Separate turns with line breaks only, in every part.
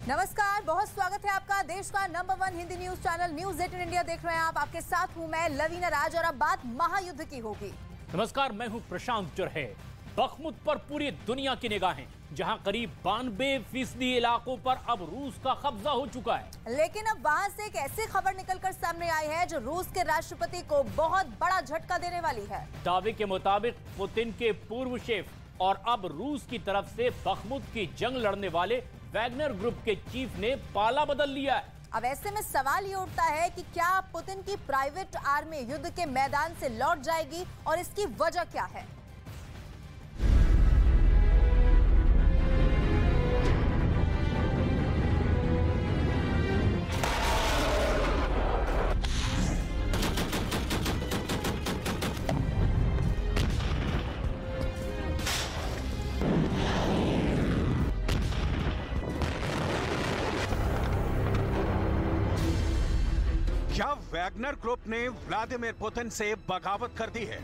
नमस्कार, बहुत स्वागत है आपका देश का number 1 Hindi news channel news 18 India देख रहे हैं आप। आपके साथ हूं मैं लवीना राज और अब बात महायुद्ध की होगी।
नमस्कार, मैं हूं प्रशांत जरहे। बखमुत पर पूरी दुनिया की निगाहें, जहां करीब 92% इलाकों पर अब रूस का कब्जा हो चुका है।
लेकिन अब वहां से एक ऐसी खबर निकलकर सामने आई है जो रूस के राष्ट्रपति को बहुत बड़ा झटका देने वाली है। दावे के मुताबिक पुतिन के पूर्व शेफ और अब रूस की तरफ से बखमुत की जंग लड़ने वाले वैगनर ग्रुप के चीफ ने पाला बदल लिया है। अब ऐसे में सवाल ये उठता है कि क्या पुतिन की प्राइवेट आर्मी युद्ध के मैदान से लौट जाएगी और इसकी वजह क्या है।
क्या वैगनर ग्रुप ने व्लादिमीर पुतिन से बगावत कर दी है?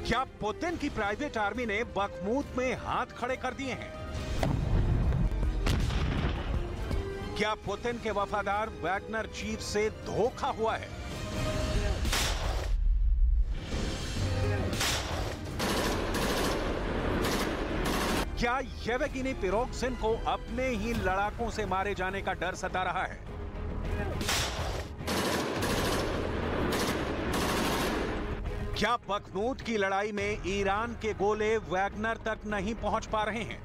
क्या पुतिन की प्राइवेट आर्मी ने बखमुत में हाथ खड़े कर दिए हैं? क्या पुतिन के वफादार वैगनर चीफ से धोखा हुआ है? क्या येवगेनी प्रिगोजिन को अपने ही लड़ाकों से मारे जाने का डर सता रहा है? क्या बखमुत की लड़ाई में ईरान के गोले वैगनर तक नहीं पहुंच पा रहे हैं?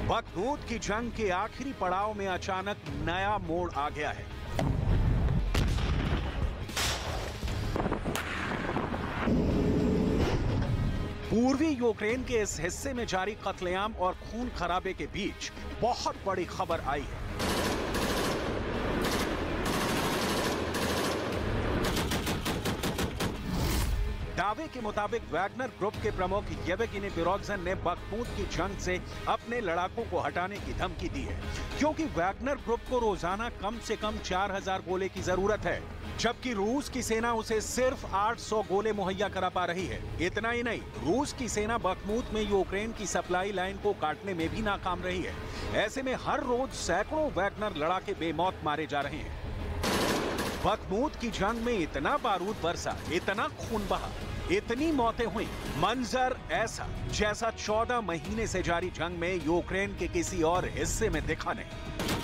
बखमुत की जंग के आखिरी पड़ाव में अचानक नया मोड़ आ गया है। पूर्वी यूक्रेन के इस हिस्से में जारी कत्लेआम और खून खराबे के बीच बहुत बड़ी खबर आई है। दावे के मुताबिक वैगनर ग्रुप के प्रमुख येवगेनी प्रिगोजिन ने बखमुत की जंग से अपने लड़ाकों को हटाने की धमकी दी है, क्योंकि वैगनर ग्रुप को रोजाना कम से कम 4000 गोले की जरूरत है, जबकि रूस की सेना उसे सिर्फ 800 गोले मुहैया करा पा रही है। इतना ही नहीं, रूस की सेना बखमुत में यूक्रेन की सप्लाई लाइन को काटने में भी नाकाम रही है। ऐसे में हर रोज सैकड़ों वैगनर लड़ाके बेमौत मारे जा रहे हैं। बखमुत की जंग में इतना बारूद बरसा, इतना खून बहा, इतनी मौतें हुई, मंजर ऐसा जैसा 14 महीने से जारी जंग में यूक्रेन के किसी और हिस्से में दिखा नहीं।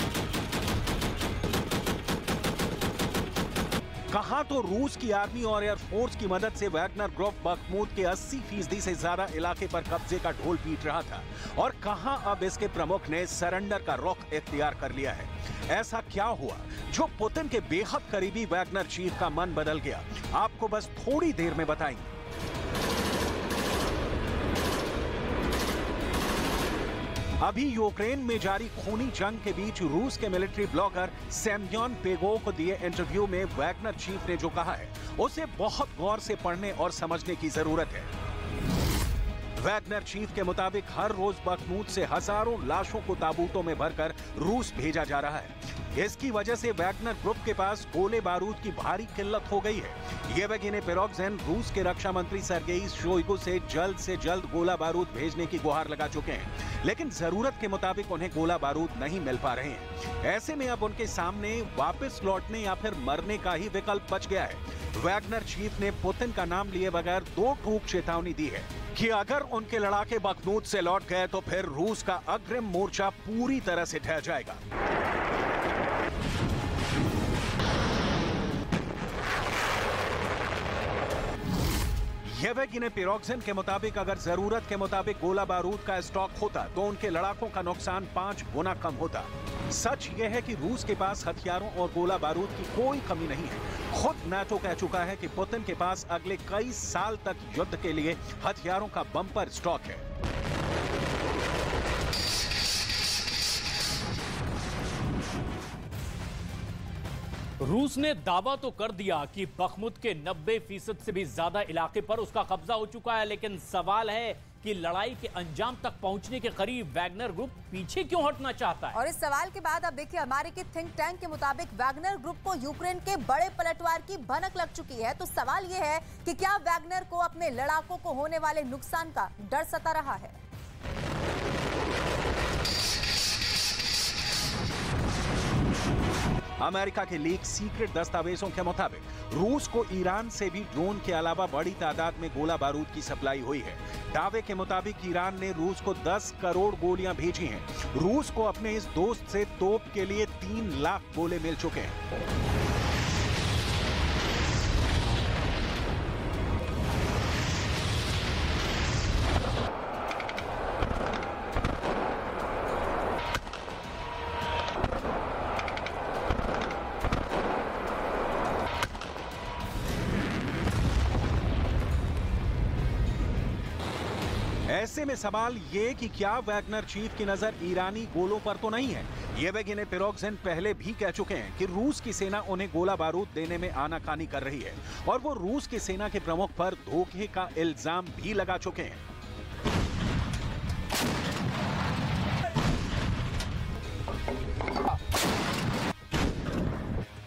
कहां तो रूस की आर्मी और एयरफोर्स की मदद से वैगनर ग्रुप बखमुत के 80% से ज्यादा इलाके पर कब्जे का ढोल पीट रहा था, और कहां अब इसके प्रमुख ने सरेंडर का रुख इख्तियार कर लिया है। ऐसा क्या हुआ जो पुतिन के बेहद करीबी वैगनर चीफ का मन बदल गया? आपको बस थोड़ी देर में बताएंगे। अभी यूक्रेन में जारी खूनी जंग के बीच रूस के मिलिट्री ब्लॉगर सेम्योन पेगोव को दिए इंटरव्यू में वैगनर चीफ ने जो कहा है उसे बहुत गौर से पढ़ने और समझने की जरूरत है। वैगनर चीफ के मुताबिक हर रोज बखमुत से हजारों लाशों को ताबूतों में भरकर रूस भेजा जा रहा है। इसकी वजह से वैगनर ग्रुप के पास गोले बारूद की भारी किल्लत हो गई है। येवगेनी प्रिगोजिन रूस के रक्षा मंत्री सर्गेई शोइगु से जल्द गोला बारूद भेजने की गुहार लगा चुके हैं, लेकिन जरूरत के मुताबिक उन्हें गोला बारूद नहीं मिल पा रहे हैं। ऐसे में अब उनके सामने वापस लौटने या फिर मरने का ही विकल्प बच गया है। वैगनर चीफ ने पुतिन का नाम लिए बगैर 2 टूक चेतावनी दी है कि अगर उनके लड़ाके बखमुत से लौट गए तो फिर रूस का अग्रिम मोर्चा पूरी तरह से ढह जाएगा। येवगेनी प्रिगोजिन के मुताबिक अगर जरूरत के मुताबिक गोला बारूद का स्टॉक होता तो उनके लड़ाकों का नुकसान 5 गुना कम होता। सच यह है कि रूस के पास हथियारों और गोला बारूद की कोई कमी नहीं है। खुद नाटो कह चुका है कि पुतिन के पास अगले कई साल तक युद्ध के लिए हथियारों का बम्पर स्टॉक है।
रूस ने दावा तो कर दिया कि बखमुत के 90% से भी ज्यादा इलाके पर उसका कब्जा हो चुका है, लेकिन सवाल है कि लड़ाई के अंजाम तक पहुंचने के करीब वैगनर ग्रुप पीछे क्यों हटना चाहता है।
और इस सवाल के बाद अब देखिए, अमेरिकी थिंक टैंक के मुताबिक वैगनर ग्रुप को यूक्रेन के बड़े पलटवार की भनक लग चुकी है। तो सवाल यह है कि क्या वैगनर को अपने लड़ाकों को होने वाले नुकसान का डर सता रहा है।
अमेरिका के लीक सीक्रेट दस्तावेजों के मुताबिक रूस को ईरान से भी ड्रोन के अलावा बड़ी तादाद में गोला बारूद की सप्लाई हुई है। दावे के मुताबिक ईरान ने रूस को 10 करोड़ गोलियां भेजी हैं। रूस को अपने इस दोस्त से तोप के लिए 3 लाख गोले मिल चुके हैं। ऐसे में सवाल ये कि क्या वैगनर चीफ की नजर ईरानी गोलों पर तो नहीं है। येवगेनी प्रिगोजिन पहले भी कह चुके हैं कि रूस की सेना उन्हें गोला बारूद देने में आनाकानी कर रही है और वो रूस की सेना के प्रमुख पर धोखे का इल्जाम भी लगा चुके हैं।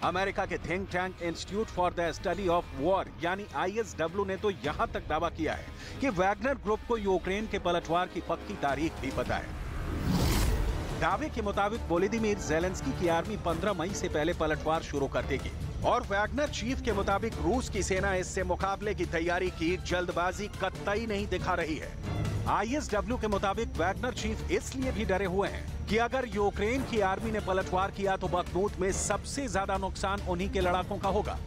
अमेरिका के think tank institute for the study of war यानी ISW ने तो यहां तक दावा किया है कि वैगनर ग्रुप को यूक्रेन के पलटवार की पक्की तारीख भी पता है। दावे के मुताबिक वोलोदिमीर ज़ेलेंस्की की आर्मी 15 मई से पहले पलटवार शुरू कर देगी और वैगनर चीफ के मुताबिक रूस की सेना इससे मुकाबले की तैयारी की जल्दबाजी कतई नहीं दिखा रही है। ISW के मुताबिक वैगनर चीफ इसलिए भी डरे हुए हैं कि अगर यूक्रेन की आर्मी ने पलटवार किया तो बखमूत में सबसे ज्यादा नुकसान उन्हीं के लड़ाकों का होगा।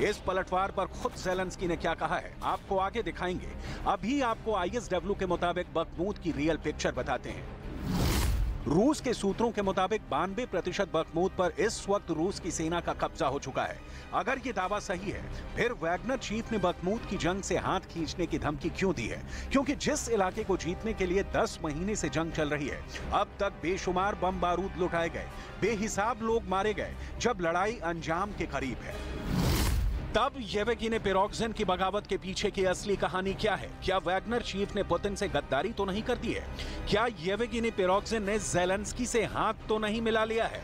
इस पलटवार पर खुद ज़ेलेंस्की ने क्या कहा है आपको आगे दिखाएंगे। अभी आपको ISW के मुताबिक बखमूत की रियल पिक्चर बताते हैं। रूस के सूत्रों के मुताबिक 92% बखमूत पर इस वक्त रूस की सेना का कब्जा हो चुका है। अगर ये दावा सही है, फिर वैगनर चीफ ने बखमूत की जंग से हाथ खींचने की धमकी क्यों दी है? क्योंकि जिस इलाके को जीतने के लिए 10 महीने से जंग चल रही है, अब तक बेशुमार बम बारूद लुटाए गए, बेहिसाब लोग मारे गए, जब लड़ाई अंजाम के करीब है। तब येवगेनी प्रिगोजिन की बगावत के पीछे की असली कहानी क्या है? क्या वैगनर चीफ ने पुतिन से गद्दारी तो नहीं कर दी है? क्या येवगेनी प्रिगोजिन ने ज़ेलेंस्की से हाथ तो नहीं मिला लिया है?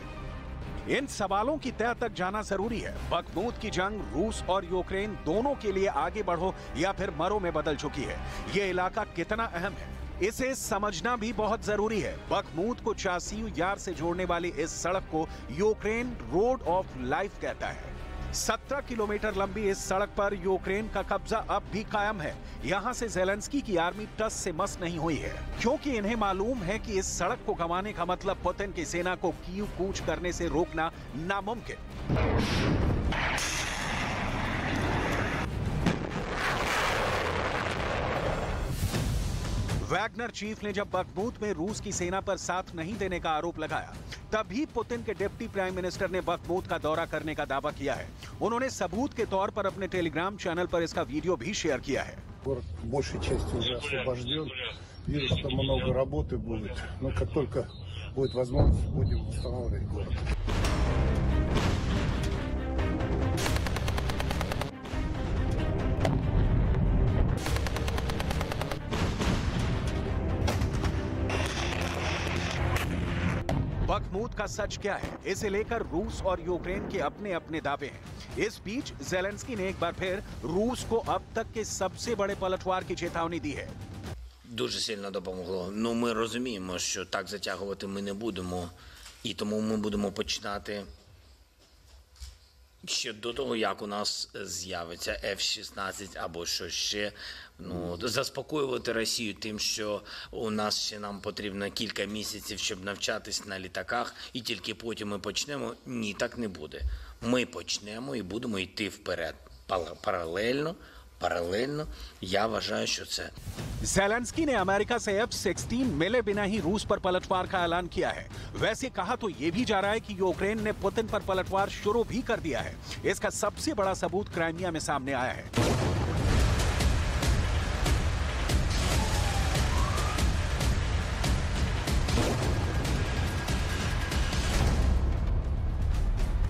इन सवालों की तह तक जाना जरूरी है। बखमूत की जंग रूस और यूक्रेन दोनों के लिए आगे बढ़ो या फिर मरो में बदल चुकी है। ये इलाका कितना अहम है, इसे समझना भी बहुत जरूरी है। बखमूत को चासियो यार से जोड़ने वाली इस सड़क को यूक्रेन रोड ऑफ लाइफ कहता है। 17 किलोमीटर लंबी इस सड़क पर यूक्रेन का कब्जा अब भी कायम है। यहाँ से ज़ेलेंस्की की आर्मी टस से मस नहीं हुई है, क्योंकि इन्हें मालूम है कि इस सड़क को गंवाने का मतलब पुतिन की सेना को कीव कूच करने से रोकना नामुमकिन। वैगनर चीफ ने जब बखमूत में रूस की सेना पर साथ नहीं देने का आरोप लगाया, तभी पुतिन के डिप्टी प्राइम मिनिस्टर ने बखमूत का दौरा करने का दावा किया है। उन्होंने सबूत के तौर पर अपने टेलीग्राम चैनल पर इसका वीडियो भी शेयर किया है।
большей части уже освобожден. Вижу, что много работы будет. Но как только будет возможность, будем восстанавливать город.
बखमूत का सच क्या है, इसे लेकर रूस और यूक्रेन के अपने अपने दावे हैं। इस बीच ज़ेलेंस्की ने एक बार फिर रूस को अब तक के सबसे बड़े पलटवार की चेतावनी दी है।
Дуже сильно допомогло. Ну, ми розуміємо, що так затягувати ми не будемо, і тому ми будемо починати ще до того, як у нас з'явиться F-16 або що ще. Ну, заспокоювати Росію тим, що у нас ще нам потрібно кілька місяців, щоб навчатись на літаках, і тільки потім ми почнемо. Ні, так не буде. Ми почнемо і будемо йти вперед. Паралельно, я вважаю, що це.
ज़ेलेंस्की ने अमेरिका से F-16 मिले बिना ही रूस पर पलटवार का ऐलान किया है। वैसे कहा तो ये भी जा रहा है कि यूक्रेन ने पुतिन पर पलटवार शुरू भी कर दिया है। इसका सबसे बड़ा सबूत क्राइमिया में सामने आया है।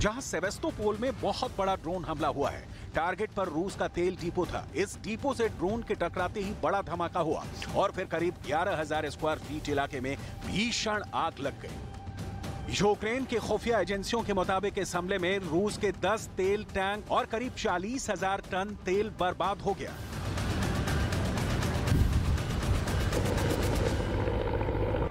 जहां सेवेस्तोपोल में बहुत बड़ा ड्रोन हमला हुआ है। टारगेट पर रूस का तेल डिपो था। इस डिपो से ड्रोन के टकराते ही बड़ा धमाका हुआ और फिर करीब 11,000 स्क्वायर फीट इलाके में भीषण आग लग गई। यूक्रेन के खुफिया एजेंसियों के मुताबिक इस हमले में रूस के 10 तेल टैंक और करीब 40,000 टन तेल बर्बाद हो गया।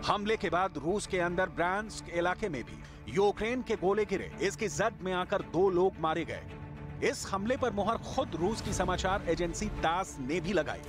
हमले के बाद रूस के अंदर ब्रांस्क इलाके में भी यूक्रेन के गोले गिरे। इसकी जद में आकर 2 लोग मारे गए। इस हमले पर मुहर खुद रूस की समाचार एजेंसी तास ने भी लगाई।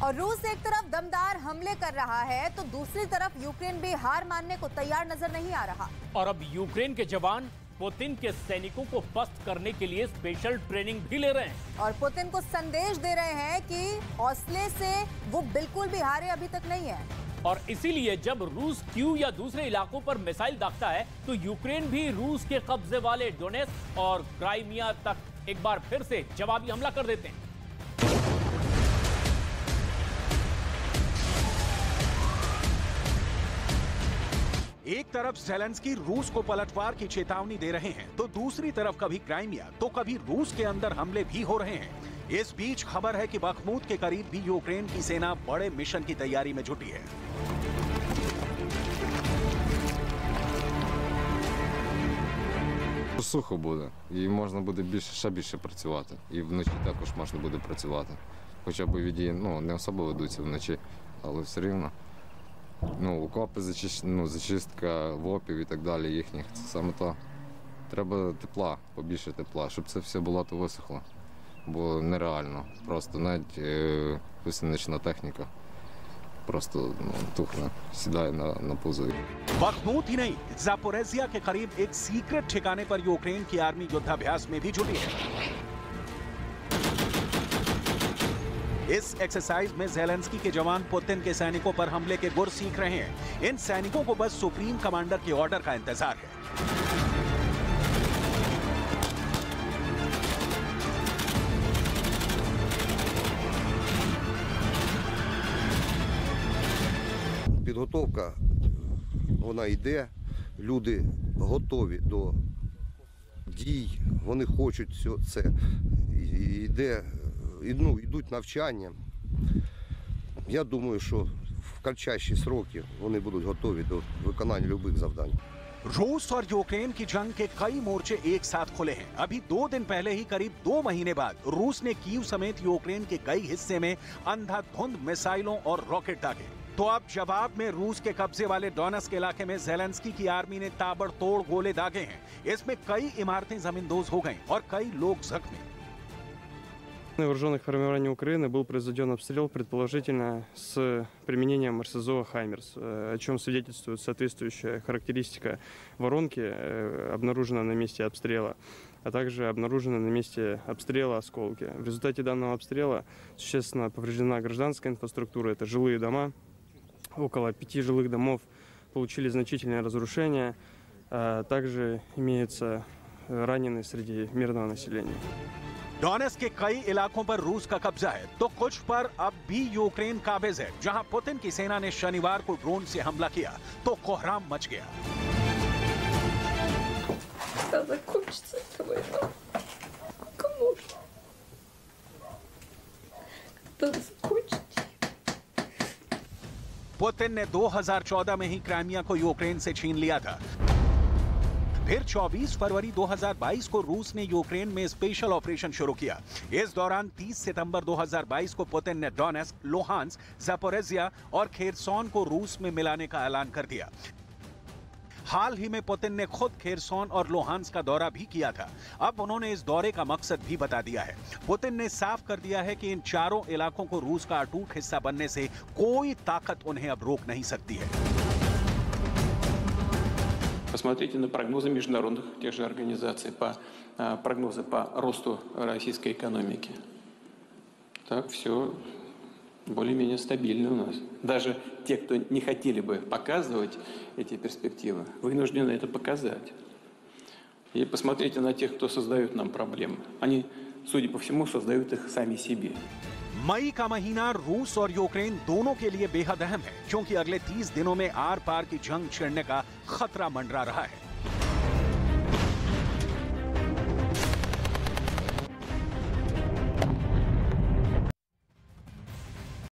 और रूस एक तरफ दमदार हमले कर रहा है तो दूसरी तरफ यूक्रेन भी हार मानने को तैयार नजर नहीं आ रहा।
और अब यूक्रेन के जवान पुतिन के सैनिकों को पस्त करने के लिए स्पेशल ट्रेनिंग भी ले रहे हैं
और पुतिन को संदेश दे रहे हैं कि हौसले से वो बिल्कुल भी हारे अभी तक नहीं है।
और इसीलिए जब रूस कीव या दूसरे इलाकों पर मिसाइल दागता है तो यूक्रेन भी रूस के कब्जे वाले डोनेट्स्क और क्राइमिया तक एक बार फिर से जवाबी हमला कर देते हैं।
एक तरफ ज़ेलेंस्की रूस को पलटवार की चेतावनी दे रहे हैं तो दूसरी तरफ कभी क्राइमिया तो कभी रूस के अंदर हमले भी हो रहे हैं। इस बीच खबर है कि बखमूत के करीब भी यूक्रेन की सेना बड़े मिशन की तैयारी में जुटी है।
Сухо буде, і можна буде ще більше працювати. І вночі також можна буде працювати. Хоча бойові дії не особо ведуться вночі, але все рівно. Окопи, зачистка вопів і так далі їхніх. Це саме то. Треба тепла, побільше тепла, щоб це все болото висохло. Бо нереально. Просто навіть гусенична техніка просто тухне, сідає на пузові.
बखमूत ही नहीं, ज़ापोरिज़िया के करीब एक सीक्रेट ठिकाने पर यूक्रेन की आर्मी युद्धाभ्यास में भी जुटी है। इस एक्सरसाइज में ज़ेलेंस्की के जवान पुतिन के सैनिकों पर हमले के गुर सीख रहे हैं। इन सैनिकों को बस सुप्रीम कमांडर के ऑर्डर का इंतजार है।
Підготовка, вона йде, люди готові до дій, вони хочуть це, йдуть навчання. Я думаю, що в кратчайші сроки вони будуть готові до виконання будь-яких завдань.
रूस और यूक्रेन की जंग के कई मोर्चे एक साथ खुले हैं। अभी 2 दिन पहले ही करीब 2 महीने बाद रूस ने कीव समेत यूक्रेन के कई हिस्से में अंधाधुंध मिसाइलों और रॉकेट दागे। तो अब जवाब में रूस के कब्जे वाले डोनेट्स्क इलाके में ज़ेलेंस्की की आर्मी ने ताबड़तोड़ गोले दागे हैं। इसमें कई इमारतें जमींदोज हो गईं और कई लोग जख्मी।
Вооруженных формирований Украины был произведен обстрел, предположительно, с применением РСЗО «Хаймерс», о чем свидетельствует соответствующая характеристика воронки, обнаружена на месте обстрела, а также обнаружены на месте обстрела осколки. В результате данного обстрела существенно повреждена гражданская инфраструктура, это жилые дома. Около 5 жилых домов получили значительные разрушения, также имеются раненые среди мирного населения.
डोनेट्स्क के कई इलाकों पर रूस का कब्जा है तो कुछ पर अब भी यूक्रेन काबिज है। जहां पुतिन की सेना ने शनिवार को ड्रोन से हमला किया तो कोहराम मच गया। पुतिन ने 2014 में ही क्राइमिया को यूक्रेन से छीन लिया था। फिर 24 फरवरी 2022 को रूस ने यूक्रेन में स्पेशल ऑपरेशन शुरू किया। इस दौरान 30 सितंबर 2022 को पुतिन ने डोनेट्स्क, लुहांस्क, ज़ापोरिज़िया और खेरसोन को रूस में मिलाने का ऐलान कर दिया। हाल ही में पुतिन ने खुद खेरसोन और लुहांस्क का दौरा भी किया था। अब उन्होंने इस दौरे का मकसद भी बता दिया है। पुतिन ने साफ कर दिया है कि इन चारों इलाकों को रूस का अटूट हिस्सा बनने से कोई ताकत उन्हें अब रोक नहीं सकती है।
Посмотрите на прогнозы международных тех же организаций, прогнозы по росту российской экономики. Так все более-менее стабильно у нас. Даже те, кто не хотели бы показывать эти перспективы, вынуждены это показать. И посмотрите на тех, кто создает нам проблемы. Они судя по всему, создают их сами себе.
मई का महीना रूस और यूक्रेन दोनों के लिए बेहद अहम है, क्योंकि अगले 30 दिनों में आर पार की जंग छिड़ने का खतरा मंडरा रहा है।